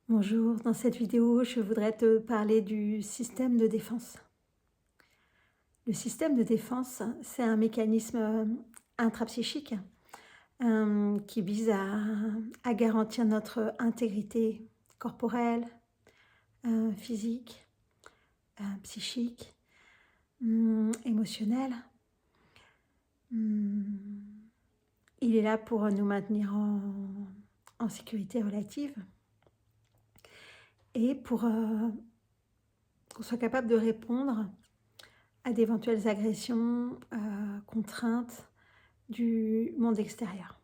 Bonjour, dans cette vidéo, je voudrais te parler du système de défense. Le système de défense, c'est un mécanisme intrapsychique qui vise à garantir notre intégrité corporelle, physique, psychique, émotionnelle. Hum, Il est là pour nous maintenir en sécurité relative et pour qu'on soit capable de répondre à d'éventuelles agressions, contraintes du monde extérieur.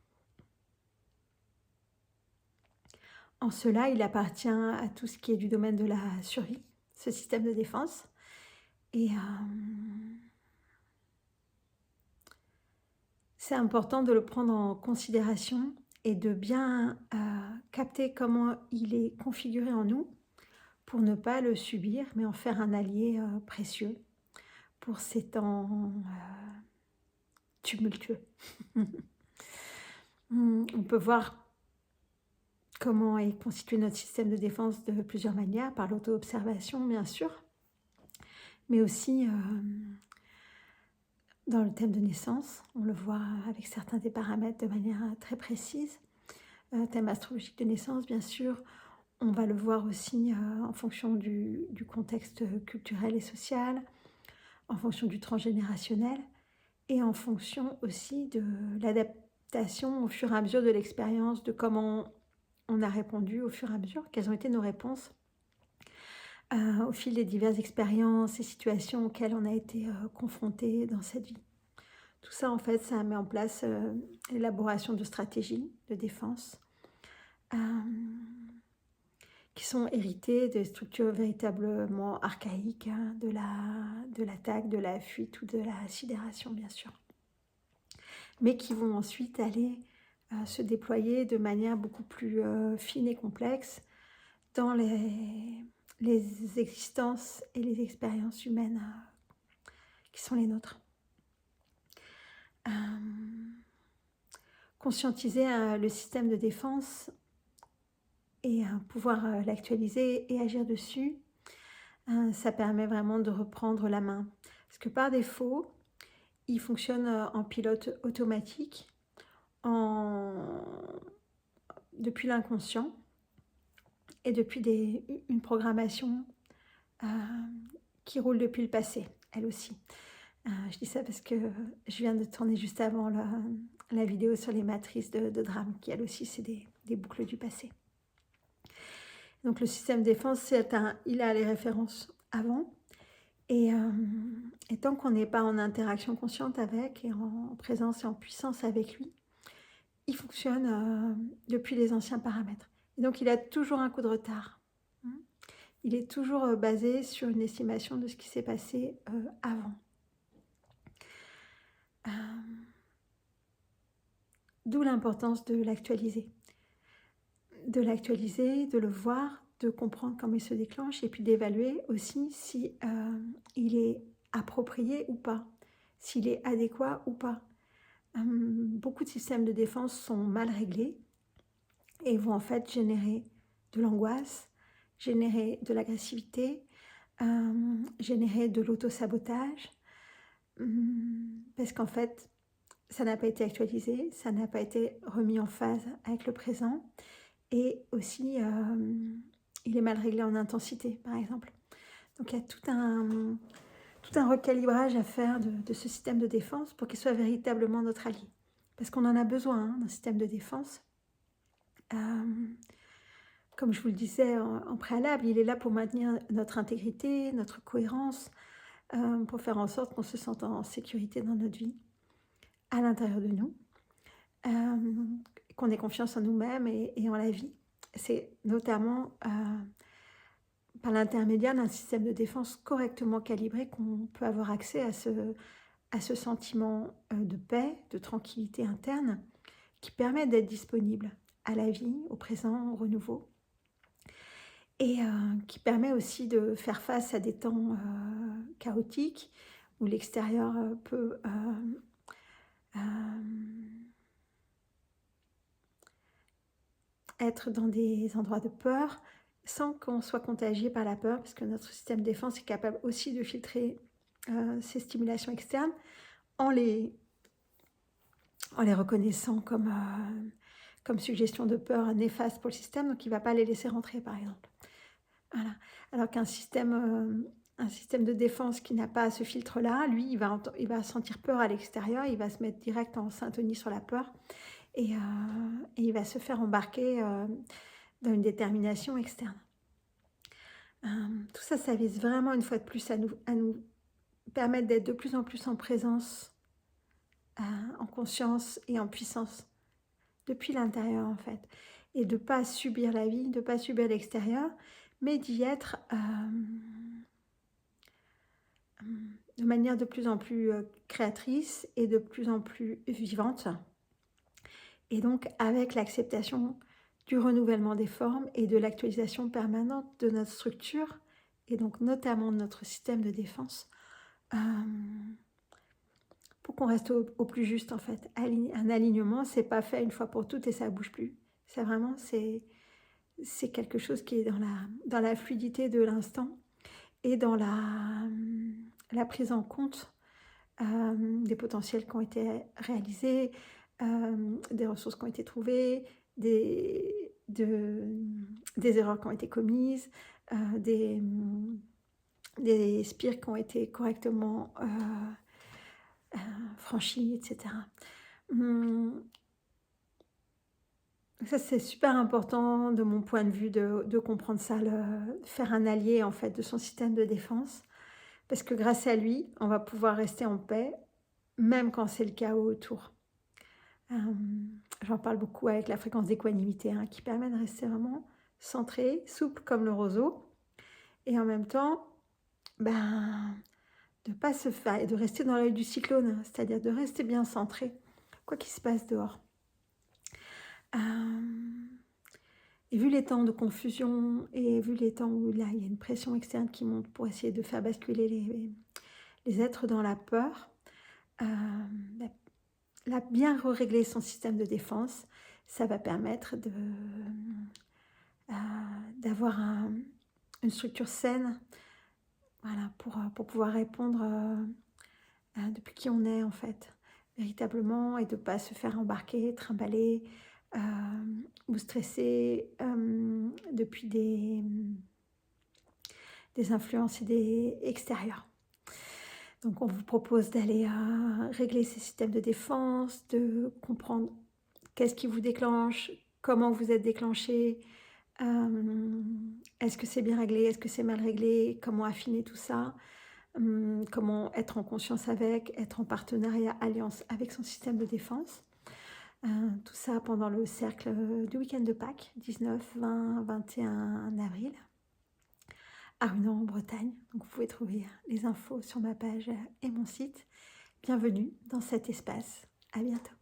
En cela, il appartient à tout ce qui est du domaine de la survie, ce système de défense. Et c'est important de le prendre en considération et de bien capter comment il est configuré en nous pour ne pas le subir, mais en faire un allié précieux pour ces temps tumultueux. On peut voir comment est constitué notre système de défense de plusieurs manières, par l'auto-observation bien sûr, mais aussi dans le thème de naissance, on le voit avec certains des paramètres de manière très précise. Thème astrologique de naissance bien sûr, on va le voir aussi en fonction du contexte culturel et social, en fonction du transgénérationnel et en fonction aussi de l'adaptation au fur et à mesure de l'expérience, de comment on a répondu au fur et à mesure, quelles ont été nos réponses au fil des diverses expériences et situations auxquelles on a été confrontés dans cette vie. Tout ça, en fait, ça met en place l'élaboration de stratégies de défense euh, qui sont héritées de structures véritablement archaïques, hein, de l'attaque, de la fuite ou de la sidération, bien sûr, mais qui vont ensuite aller se déployer de manière beaucoup plus fine et complexe dans les existences et les expériences humaines qui sont les nôtres. Conscientiser le système de défense et pouvoir l'actualiser et agir dessus, ça permet vraiment de reprendre la main. Parce que par défaut, il fonctionne en pilote automatique, depuis l'inconscient et depuis une programmation qui roule depuis le passé, elle aussi. Je dis ça parce que je viens de tourner juste avant la vidéo sur les matrices de drame, qui elle aussi c'est des boucles du passé. Donc le système de défense, il a les références avant, et tant qu'on n'est pas en interaction consciente avec, et en présence et en puissance avec lui, il fonctionne depuis les anciens paramètres. Et donc il a toujours un coup de retard. Il est toujours basé sur une estimation de ce qui s'est passé avant. D'où l'importance de l'actualiser. De l'actualiser, de le voir, de comprendre comment il se déclenche et puis d'évaluer aussi si il est approprié ou pas, s'il est adéquat ou pas. Beaucoup de systèmes de défense sont mal réglés et vont en fait générer de l'angoisse, générer de l'agressivité, générer de l'auto-sabotage, parce qu'en fait, ça n'a pas été actualisé, ça n'a pas été remis en phase avec le présent, et aussi il est mal réglé en intensité, par exemple. Donc il y a tout un recalibrage à faire de ce système de défense pour qu'il soit véritablement notre allié. Parce qu'on en a besoin d'un système de défense. Comme je vous le disais en préalable, il est là pour maintenir notre intégrité, notre cohérence, pour faire en sorte qu'on se sente en sécurité dans notre vie, à l'intérieur de nous, qu'on ait confiance en nous-mêmes et en la vie. C'est notamment par l'intermédiaire d'un système de défense correctement calibré qu'on peut avoir accès à ce sentiment de paix, de tranquillité interne, qui permet d'être disponible à la vie, au présent, au renouveau, et qui permet aussi de faire face à des temps chaotiques où l'extérieur peut être dans des endroits de peur sans qu'on soit contagié par la peur, parce que notre système de défense est capable aussi de filtrer ces stimulations externes en les, en les reconnaissant comme suggestion de peur néfaste pour le système, donc il ne va pas les laisser rentrer, par exemple. Voilà. Alors un système de défense qui n'a pas ce filtre-là, lui, il va sentir peur à l'extérieur, il va se mettre direct en syntonie sur la peur et, et il va se faire embarquer dans une détermination externe. Tout ça, ça vise vraiment une fois de plus à nous permettre d'être de plus en plus en présence, en conscience et en puissance depuis l'intérieur en fait. Et de ne pas subir la vie, de ne pas subir l'extérieur, mais d'y être de manière de plus en plus créatrice et de plus en plus vivante. Et donc avec l'acceptation du renouvellement des formes et de l'actualisation permanente de notre structure, et donc notamment de notre système de défense, pour qu'on reste au plus juste en fait. Un alignement, c'est pas fait une fois pour toutes et ça bouge plus. C'est vraiment, c'est quelque chose qui est dans la fluidité de l'instant et dans la prise en compte des potentiels qui ont été réalisés, des ressources qui ont été trouvées, des erreurs qui ont été commises, des spires qui ont été correctement franchies, etc. Ça, c'est super important de mon point de vue de comprendre ça, faire un allié en fait de son système de défense, parce que grâce à lui, on va pouvoir rester en paix, même quand c'est le chaos autour. J'en parle beaucoup avec la fréquence d'équanimité, qui permet de rester vraiment centré, souple comme le roseau, et en même temps, de pas se faire, de rester dans l'œil du cyclone, c'est-à-dire de rester bien centré, quoi qu'il se passe dehors. Et vu les temps de confusion et vu les temps où là il y a une pression externe qui monte pour essayer de faire basculer les êtres dans la peur, bien régler son système de défense, ça va permettre d'avoir une structure saine, voilà, pour pouvoir répondre depuis qui on est en fait, véritablement, et de ne pas se faire embarquer, trimballer ou stresser depuis des influences extérieures. Donc on vous propose d'aller régler ces systèmes de défense, de comprendre qu'est-ce qui vous déclenche, comment vous êtes déclenché, est-ce que c'est bien réglé, est-ce que c'est mal réglé, comment affiner tout ça, comment être en conscience avec, être en partenariat, alliance avec son système de défense. Tout ça pendant le cercle du week-end de Pâques, 19, 20, 21 avril, à Runan en Bretagne. Donc vous pouvez trouver les infos sur ma page et mon site. Bienvenue dans cet espace. À bientôt.